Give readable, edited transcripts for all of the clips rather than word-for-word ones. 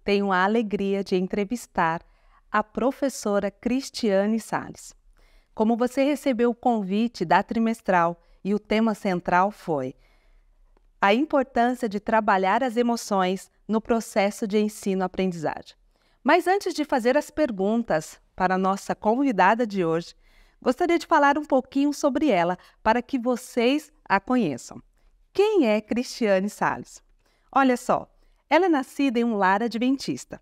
tenho a alegria de entrevistar a professora Cristiane Sales. Como você recebeu o convite da trimestral e o tema central foi a importância de trabalhar as emoções no processo de ensino-aprendizagem. Mas antes de fazer as perguntas para a nossa convidada de hoje, gostaria de falar um pouquinho sobre ela para que vocês a conheçam. Quem é Cristiane Sales? Olha só, ela é nascida em um lar adventista.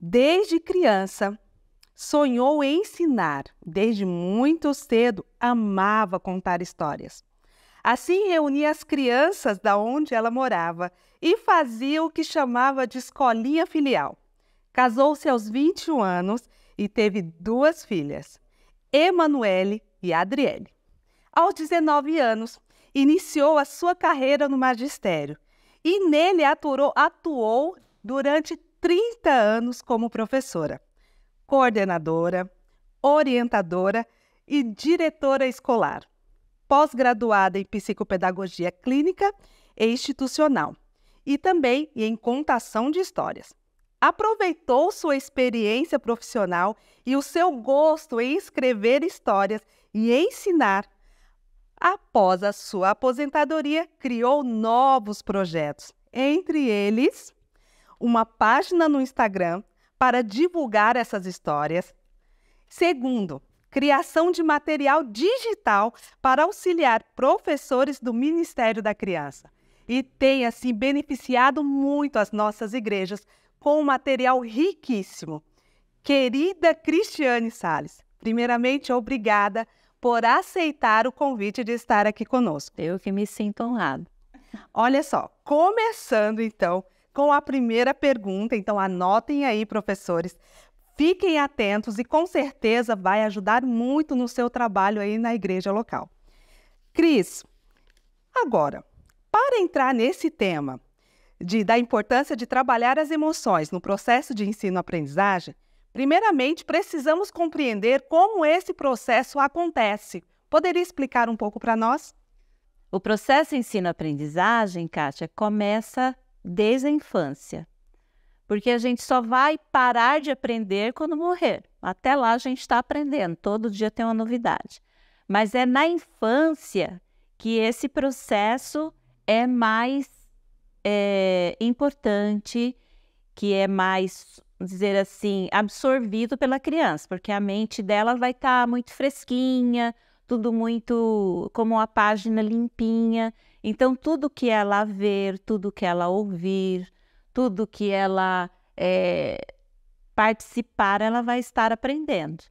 Desde criança, sonhou em ensinar. Desde muito cedo, amava contar histórias. Assim, reunia as crianças da onde ela morava e fazia o que chamava de escolinha filial. Casou-se aos 21 anos e teve 2 filhas, Emanuele e Adriele. Aos 19 anos, iniciou a sua carreira no magistério e nele atuou durante 30 anos como professora, coordenadora, orientadora e diretora escolar, pós-graduada em psicopedagogia clínica e institucional e também em contação de histórias. Aproveitou sua experiência profissional e o seu gosto em escrever histórias e ensinar. Após a sua aposentadoria, criou novos projetos, entre eles uma página no Instagram para divulgar essas histórias. Segundo, criação de material digital para auxiliar professores do Ministério da Criança. E tem, assim, beneficiado muito as nossas igrejas com um material riquíssimo. Querida Cristiane Sales, primeiramente, obrigada por aceitar o convite de estar aqui conosco. Eu que me sinto honrado. Olha só, começando então com a primeira pergunta, então anotem aí, professores, fiquem atentos e com certeza vai ajudar muito no seu trabalho aí na igreja local. Cris, agora, para entrar nesse tema da importância de trabalhar as emoções no processo de ensino-aprendizagem, primeiramente precisamos compreender como esse processo acontece. Poderia explicar um pouco para nós? O processo de ensino-aprendizagem, Kátia, começa desde a infância. Porque a gente só vai parar de aprender quando morrer. Até lá a gente está aprendendo, todo dia tem uma novidade. Mas é na infância que esse processo é mais importante, que é mais, dizer assim, absorvido pela criança, porque a mente dela vai estar muito fresquinha, tudo muito como uma página limpinha. Então, tudo que ela ver, tudo que ela ouvir, tudo que ela participar, ela vai estar aprendendo.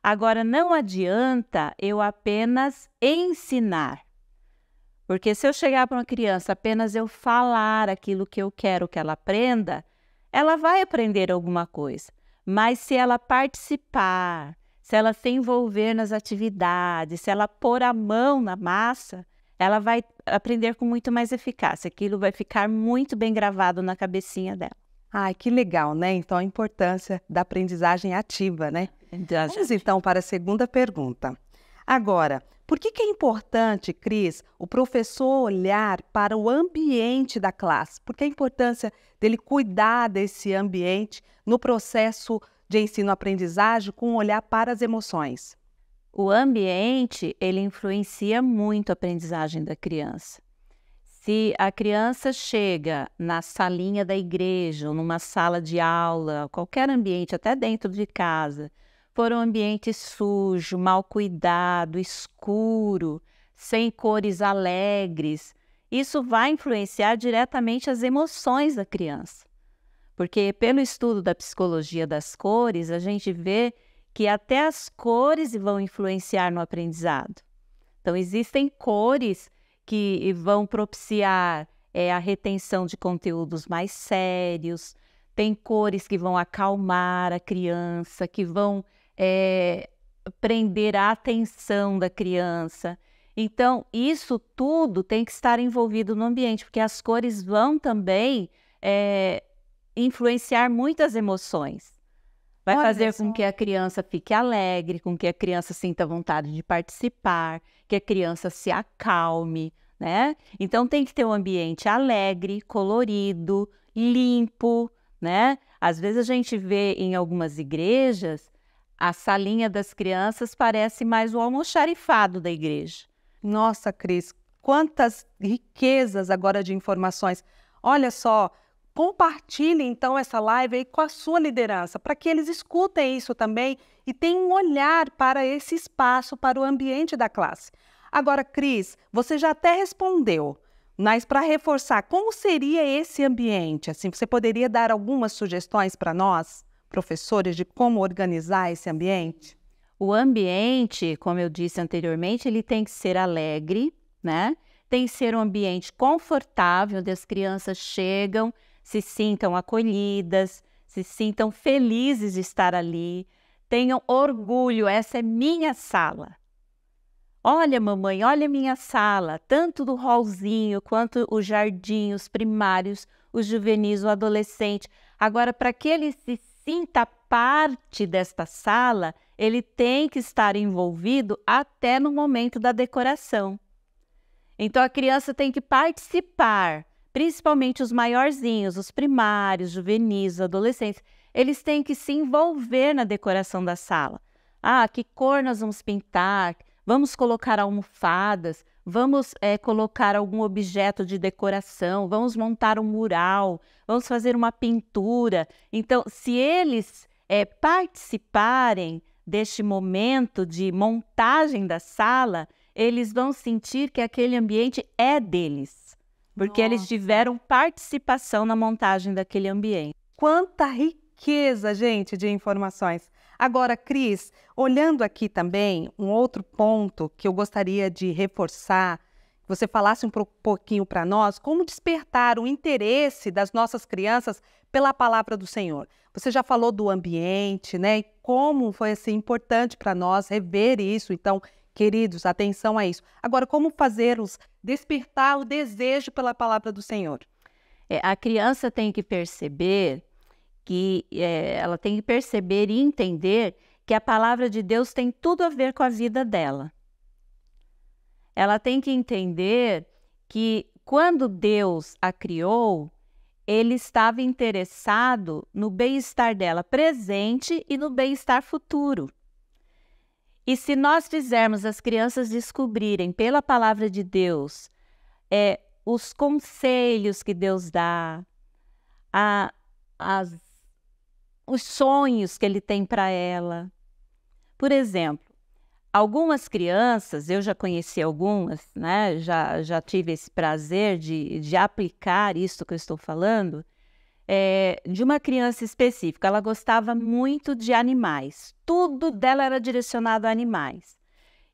Agora, não adianta eu apenas ensinar. Porque se eu chegar para uma criança, apenas eu falar aquilo que eu quero que ela aprenda, ela vai aprender alguma coisa. Mas se ela participar, se ela se envolver nas atividades, se ela pôr a mão na massa, ela vai aprender com muito mais eficácia. Aquilo vai ficar muito bem gravado na cabecinha dela. Ai, que legal, né? Então, a importância da aprendizagem ativa, né? Vamos então para a segunda pergunta. Agora, por que é importante, Cris, o professor olhar para o ambiente da classe? Por que a importância dele cuidar desse ambiente no processo de ensino-aprendizagem com um olhar para as emoções? O ambiente, ele influencia muito a aprendizagem da criança. Se a criança chega na salinha da igreja ou numa sala de aula, qualquer ambiente, até dentro de casa, for um ambiente sujo, mal cuidado, escuro, sem cores alegres, isso vai influenciar diretamente as emoções da criança. Porque pelo estudo da psicologia das cores, a gente vê que até as cores vão influenciar no aprendizado. Então, existem cores que vão propiciar a retenção de conteúdos mais sérios, tem cores que vão acalmar a criança, que vão prender a atenção da criança. Então, isso tudo tem que estar envolvido no ambiente, porque as cores vão também influenciar muitas emoções. Vai fazer com que a criança fique alegre, com que a criança sinta vontade de participar, que a criança se acalme, né? Então tem que ter um ambiente alegre, colorido, limpo, né? Às vezes a gente vê em algumas igrejas, a salinha das crianças parece mais o almoxarifado da igreja. Nossa, Cris, quantas riquezas agora de informações. Olha só, compartilhe então essa live aí com a sua liderança, para que eles escutem isso também e tenham um olhar para esse espaço, para o ambiente da classe. Agora, Cris, você já até respondeu, mas para reforçar, como seria esse ambiente? Assim, você poderia dar algumas sugestões para nós, professores, de como organizar esse ambiente? O ambiente, como eu disse anteriormente, ele tem que ser alegre, né? Tem que ser um ambiente confortável, onde as crianças chegam, se sintam acolhidas, se sintam felizes de estar ali, tenham orgulho, essa é minha sala. Olha, mamãe, olha a minha sala, tanto do hallzinho, quanto o jardim, os primários, os juvenis, o adolescente. Agora, para que ele se sinta parte desta sala, ele tem que estar envolvido até no momento da decoração. Então, a criança tem que participar, principalmente os maiorzinhos, os primários, juvenis, os adolescentes. Eles têm que se envolver na decoração da sala. Ah, que cor nós vamos pintar? Vamos colocar almofadas, vamos colocar algum objeto de decoração, vamos montar um mural, vamos fazer uma pintura. Então, se eles participarem deste momento de montagem da sala, eles vão sentir que aquele ambiente é deles, porque eles tiveram participação na montagem daquele ambiente. Quanta riqueza, gente, de informações. Agora, Cris, olhando aqui também, um outro ponto que eu gostaria de reforçar, que você falasse um pouquinho para nós, como despertar o interesse das nossas crianças pela palavra do Senhor. Você já falou do ambiente, né? E como foi assim, importante para nós rever isso. Então, queridos, atenção a isso. Agora, como fazê-los despertar o desejo pela palavra do Senhor? A criança tem que perceber ela tem que perceber e entender que a palavra de Deus tem tudo a ver com a vida dela. Ela tem que entender que quando Deus a criou, Ele estava interessado no bem-estar dela presente e no bem-estar futuro. E se nós fizermos as crianças descobrirem pela palavra de Deus os conselhos que Deus dá, os sonhos que Ele tem para ela. Por exemplo, algumas crianças, eu já conheci algumas, né? Já tive esse prazer de aplicar isso que eu estou falando, de uma criança específica. Ela gostava muito de animais. Tudo dela era direcionado a animais.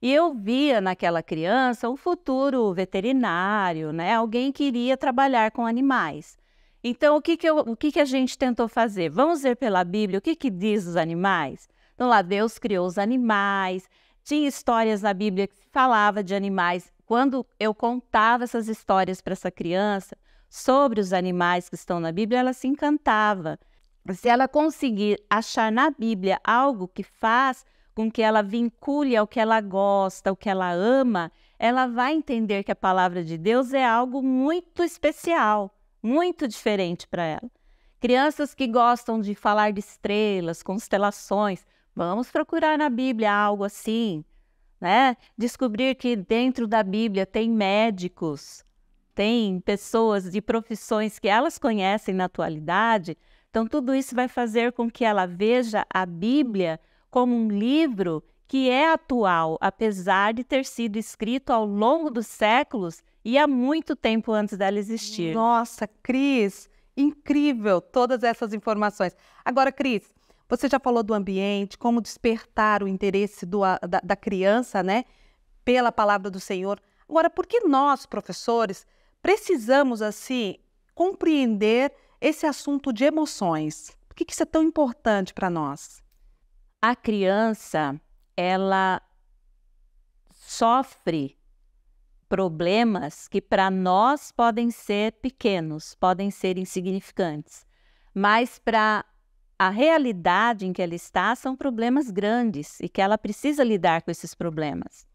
E eu via naquela criança um futuro veterinário, né? Alguém que iria trabalhar com animais. Então, o que a gente tentou fazer? Vamos ver pela Bíblia o que diz os animais. Então, lá, Deus criou os animais, tinha histórias na Bíblia que falava de animais. Quando eu contava essas histórias para essa criança sobre os animais que estão na Bíblia, ela se encantava. Se ela conseguir achar na Bíblia algo que faz com que ela vincule ao que ela gosta, ao que ela ama, ela vai entender que a palavra de Deus é algo muito especial, muito diferente para ela. Crianças que gostam de falar de estrelas, constelações, vamos procurar na Bíblia algo assim, né? Descobrir que dentro da Bíblia tem médicos, tem pessoas de profissões que elas conhecem na atualidade. Então, tudo isso vai fazer com que ela veja a Bíblia como um livro que é atual, apesar de ter sido escrito ao longo dos séculos e há muito tempo antes dela existir. Nossa, Cris, incrível todas essas informações. Agora, Cris, você já falou do ambiente, como despertar o interesse da criança, né, pela palavra do Senhor. Agora, por que nós, professores, precisamos, assim, compreender esse assunto de emoções? Por que isso é tão importante para nós? A criança, ela sofre problemas que para nós podem ser pequenos, podem ser insignificantes, mas para a realidade em que ela está são problemas grandes e que ela precisa lidar com esses problemas.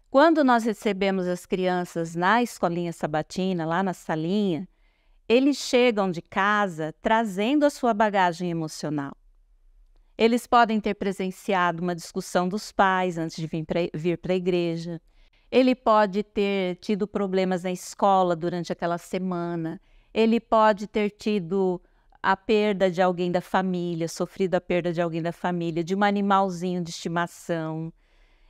Quando nós recebemos as crianças na escolinha sabatina, lá na salinha, eles chegam de casa trazendo a sua bagagem emocional. Eles podem ter presenciado uma discussão dos pais antes de vir para a igreja. Ele pode ter tido problemas na escola durante aquela semana. Ele pode ter tido a perda de alguém da família, sofrido a perda de alguém da família, de um animalzinho de estimação.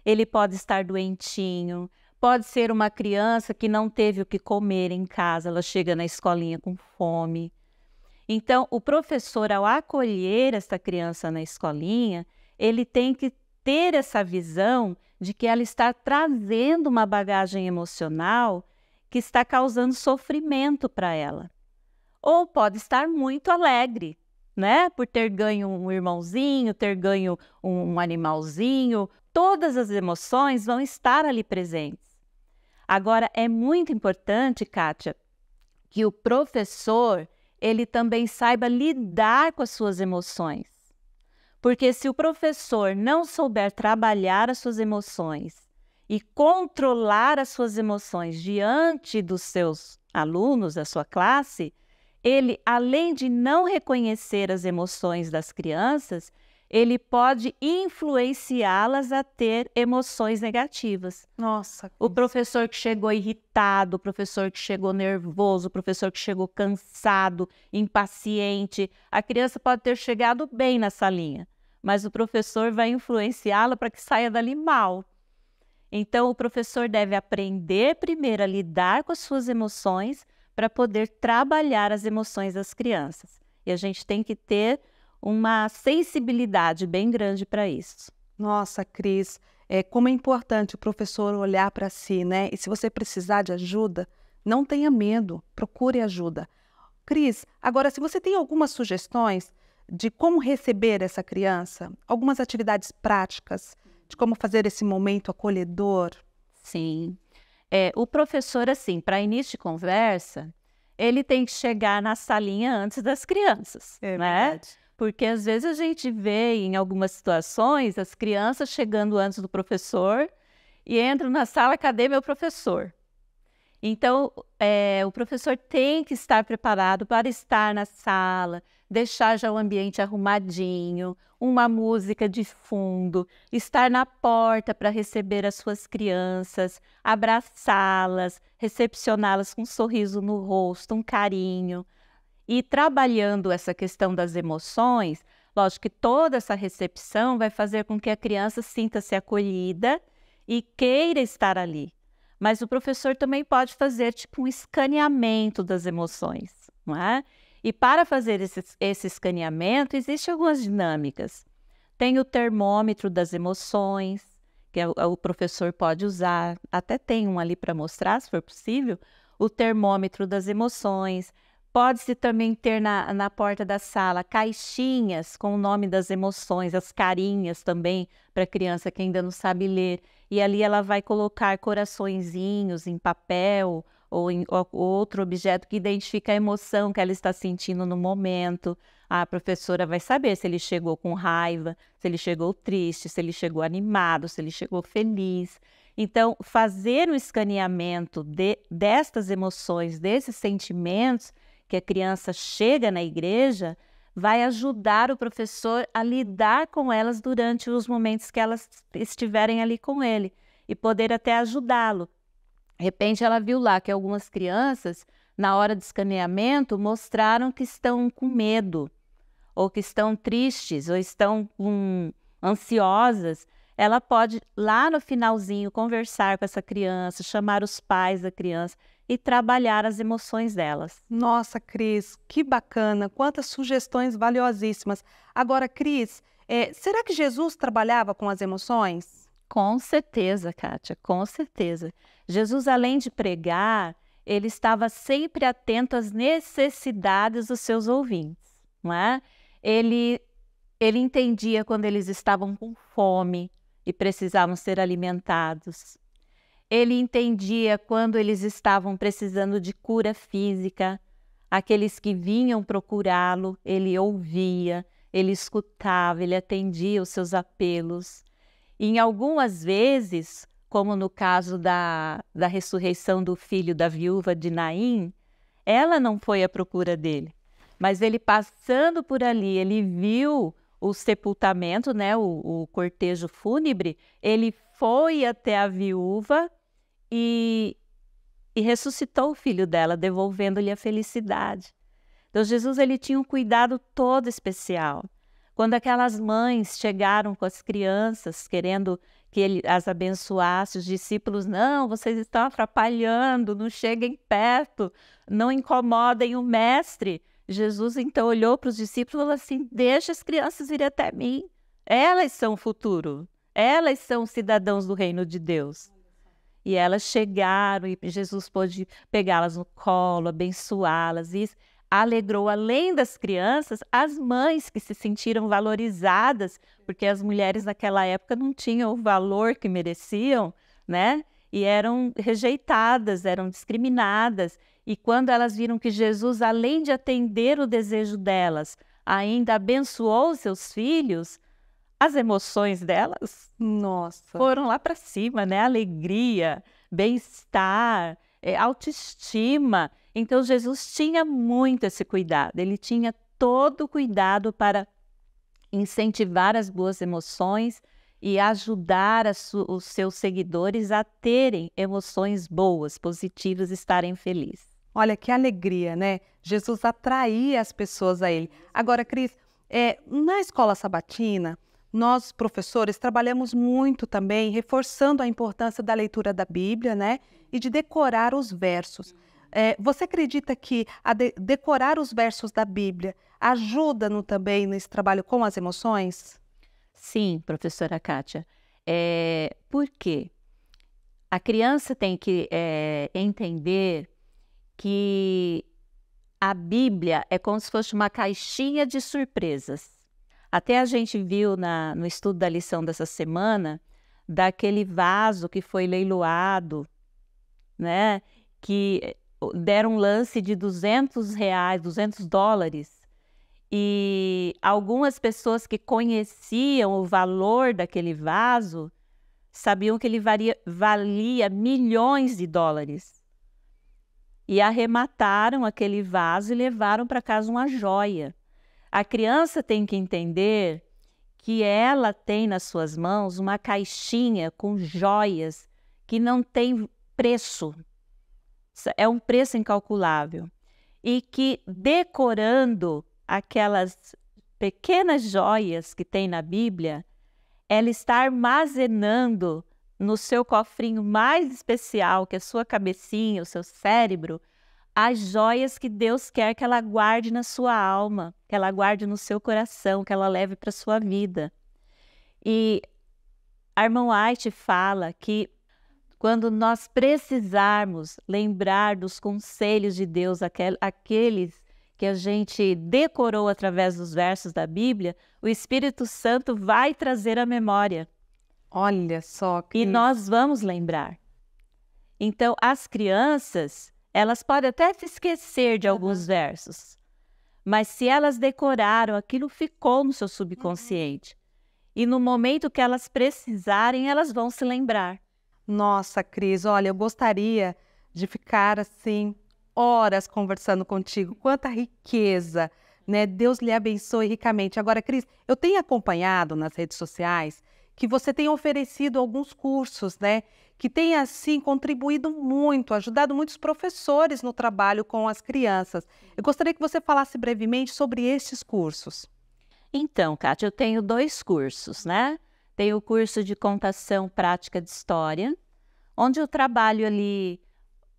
Ele pode estar doentinho. Pode ser uma criança que não teve o que comer em casa, ela chega na escolinha com fome. Então, o professor, ao acolher essa criança na escolinha, ele tem que ter essa visão de que ela está trazendo uma bagagem emocional que está causando sofrimento para ela. Ou pode estar muito alegre, né? Por ter ganho um irmãozinho, ter ganho um animalzinho. Todas as emoções vão estar ali presentes. Agora, é muito importante, Kátia, que o professor ele também saiba lidar com as suas emoções. Porque se o professor não souber trabalhar as suas emoções e controlar as suas emoções diante dos seus alunos, da sua classe, ele, além de não reconhecer as emoções das crianças, ele pode influenciá-las a ter emoções negativas. Nossa. O professor que chegou irritado, o professor que chegou nervoso, o professor que chegou cansado, impaciente. A criança pode ter chegado bem na salinha, mas o professor vai influenciá-la para que saia dali mal. Então, o professor deve aprender primeiro a lidar com as suas emoções para poder trabalhar as emoções das crianças. E a gente tem que ter uma sensibilidade bem grande para isso. Nossa, Cris, como é importante o professor olhar para si, né? E se você precisar de ajuda, não tenha medo, procure ajuda. Cris, agora, se você tem algumas sugestões de como receber essa criança, algumas atividades práticas, de como fazer esse momento acolhedor. Sim. O professor, assim, para início de conversa, ele tem que chegar na salinha antes das crianças, né? Verdade. Porque às vezes a gente vê em algumas situações as crianças chegando antes do professor e entram na sala, cadê meu professor? Então, o professor tem que estar preparado para estar na sala, deixar já o ambiente arrumadinho, uma música de fundo, estar na porta para receber as suas crianças, abraçá-las, recepcioná-las com um sorriso no rosto, um carinho. E trabalhando essa questão das emoções, lógico que toda essa recepção vai fazer com que a criança sinta-se acolhida e queira estar ali. Mas o professor também pode fazer tipo um escaneamento das emoções, não é? E para fazer esse escaneamento, existem algumas dinâmicas. Tem o termômetro das emoções, que o professor pode usar, até tem um ali para mostrar, se for possível, o termômetro das emoções. Pode-se também ter na porta da sala caixinhas com o nome das emoções, as carinhas também, para a criança que ainda não sabe ler. E ali ela vai colocar coraçõezinhos em papel ou em outro objeto que identifica a emoção que ela está sentindo no momento. A professora vai saber se ele chegou com raiva, se ele chegou triste, se ele chegou animado, se ele chegou feliz. Então, fazer o escaneamento destas emoções, desses sentimentos, que a criança chega na igreja, vai ajudar o professor a lidar com elas durante os momentos que elas estiverem ali com ele e poder até ajudá-lo. De repente, ela viu lá que algumas crianças, na hora do escaneamento, mostraram que estão com medo, ou que estão tristes, ou estão ansiosas. Ela pode, lá no finalzinho, conversar com essa criança, chamar os pais da criança e trabalhar as emoções delas. Nossa, Cris, que bacana, quantas sugestões valiosíssimas. Agora, Cris, será que Jesus trabalhava com as emoções? Com certeza, Kátia, com certeza. Jesus, além de pregar, ele estava sempre atento às necessidades dos seus ouvintes, não é? Ele entendia quando eles estavam com fome e precisavam ser alimentados. Ele entendia quando eles estavam precisando de cura física. Aqueles que vinham procurá-lo, ele ouvia, ele escutava, ele atendia os seus apelos. E em algumas vezes, como no caso da ressurreição do filho da viúva de Naim, Ela não foi à procura dele, mas ele passando por ali, ele viu o sepultamento, né, o cortejo fúnebre, ele foi até a viúva e ressuscitou o filho dela, devolvendo-lhe a felicidade. Então Jesus ele tinha um cuidado todo especial. Quando aquelas mães chegaram com as crianças, querendo que ele as abençoasse, os discípulos, não, vocês estão atrapalhando, não cheguem perto, não incomodem o mestre. Jesus então olhou para os discípulos e falou assim, deixa as crianças virem até mim, elas são o futuro, elas são cidadãos do reino de Deus. E elas chegaram e Jesus pôde pegá-las no colo, abençoá-las. E alegrou, além das crianças, as mães que se sentiram valorizadas, porque as mulheres naquela época não tinham o valor que mereciam, né? E eram rejeitadas, eram discriminadas. E quando elas viram que Jesus, além de atender o desejo delas, ainda abençoou seus filhos, as emoções delas foram lá para cima, né? Alegria, bem-estar, autoestima. Então, Jesus tinha muito esse cuidado. Ele tinha todo o cuidado para incentivar as boas emoções e ajudar os seus seguidores a terem emoções boas, positivas, estarem felizes. Olha que alegria, né? Jesus atraía as pessoas a ele. Agora, Cris, na escola sabatina, nós, professores, trabalhamos muito também reforçando a importância da leitura da Bíblia, né? E de decorar os versos. Você acredita que decorar os versos da Bíblia ajuda também nesse trabalho com as emoções? Sim, professora Kátia. Por quê? A criança tem que entender que a Bíblia é como se fosse uma caixinha de surpresas. Até a gente viu no estudo da lição dessa semana, daquele vaso que foi leiloado, né? Que deram um lance de $200, $200. E algumas pessoas que conheciam o valor daquele vaso, sabiam que ele valia milhões de dólares. E arremataram aquele vaso e levaram para casa uma joia. A criança tem que entender que ela tem nas suas mãos uma caixinha com joias que não tem preço. É um preço incalculável. E que decorando aquelas pequenas joias que tem na Bíblia, ela está armazenando no seu cofrinho mais especial, que é a sua cabecinha, o seu cérebro, as joias que Deus quer que ela guarde na sua alma, que ela guarde no seu coração, que ela leve para a sua vida. E a irmã White fala que quando nós precisarmos lembrar dos conselhos de Deus, aqueles que a gente decorou através dos versos da Bíblia, o Espírito Santo vai trazer a memória. Olha só. E nós vamos lembrar. Então, as crianças, elas podem até se esquecer de alguns versos, mas se elas decoraram, aquilo ficou no seu subconsciente. E no momento que elas precisarem, elas vão se lembrar. Nossa, Cris, olha, eu gostaria de ficar assim horas conversando contigo. Quanta riqueza, né? Deus lhe abençoe ricamente. Agora, Cris, eu tenho acompanhado nas redes sociais que você tem oferecido alguns cursos, né? Que tem, assim, contribuído muito, ajudado muitos professores no trabalho com as crianças. Eu gostaria que você falasse brevemente sobre estes cursos. Então, Kátia, eu tenho 2 cursos, né? Tenho o curso de contação prática de história, onde eu trabalho ali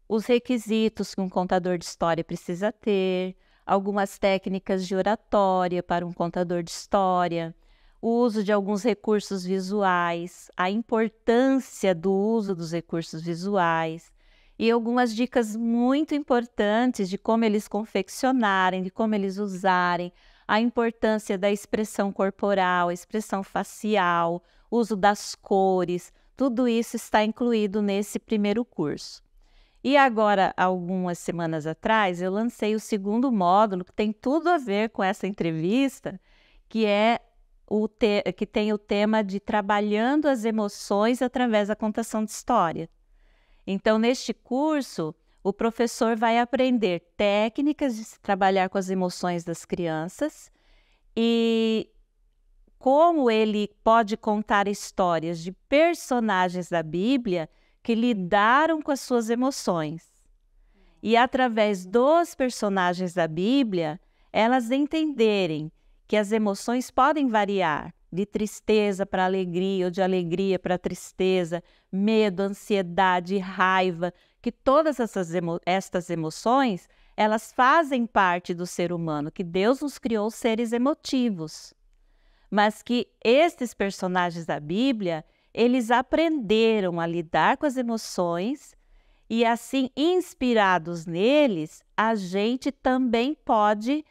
os requisitos que um contador de história precisa ter, algumas técnicas de oratória para um contador de história, o uso de alguns recursos visuais, a importância do uso dos recursos visuais e algumas dicas muito importantes de como eles confeccionarem, de como eles usarem, a importância da expressão corporal, a expressão facial, uso das cores, tudo isso está incluído nesse primeiro curso. E agora, algumas semanas atrás, eu lancei o segundo módulo, que tem tudo a ver com essa entrevista, que que tem o tema de trabalhando as emoções através da contação de história. Então, neste curso, o professor vai aprender técnicas de se trabalhar com as emoções das crianças e como ele pode contar histórias de personagens da Bíblia que lidaram com as suas emoções. E através dos personagens da Bíblia, elas entenderem que as emoções podem variar de tristeza para alegria ou de alegria para tristeza, medo, ansiedade, raiva, que todas estas emoções, elas fazem parte do ser humano, que Deus nos criou seres emotivos. Mas que estes personagens da Bíblia, eles aprenderam a lidar com as emoções e assim, inspirados neles, a gente também pode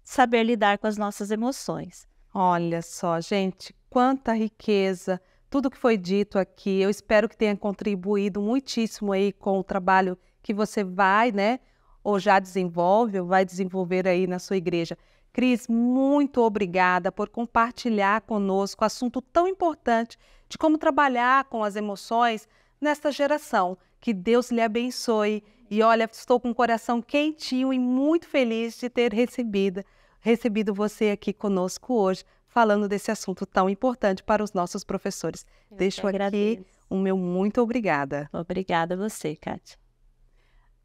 saber lidar com as nossas emoções. Olha só, gente, quanta riqueza, tudo que foi dito aqui. Eu espero que tenha contribuído muitíssimo aí com o trabalho que você vai, né, ou já desenvolve, ou vai desenvolver aí na sua igreja. Cris, muito obrigada por compartilhar conosco assunto tão importante de como trabalhar com as emoções nesta geração. Que Deus lhe abençoe. E olha, estou com o coração quentinho e muito feliz de ter recebido você aqui conosco hoje, falando desse assunto tão importante para os nossos professores. Deixo aqui o meu muito obrigada. Obrigada a você, Kátia.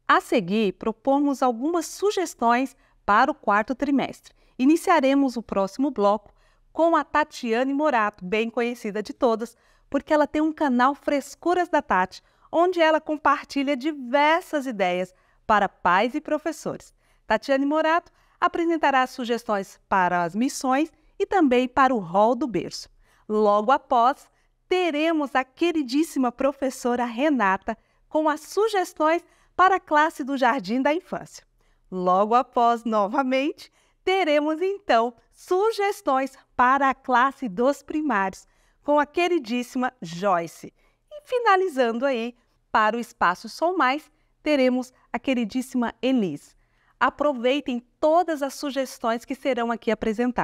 A seguir, propomos algumas sugestões para o quarto trimestre. Iniciaremos o próximo bloco com a Tatiane Morato, bem conhecida de todas, porque ela tem um canal Frescuras da Tati, onde ela compartilha diversas ideias para pais e professores. Tatiane Morato apresentará sugestões para as missões e também para o rol do berço. Logo após, teremos a queridíssima professora Renata com as sugestões para a classe do Jardim da Infância. Logo após, novamente, teremos então sugestões para a classe dos primários com a queridíssima Joyce. E finalizando aí, para o Espaço Som Mais, teremos a queridíssima Elis. Aproveitem todas as sugestões que serão aqui apresentadas.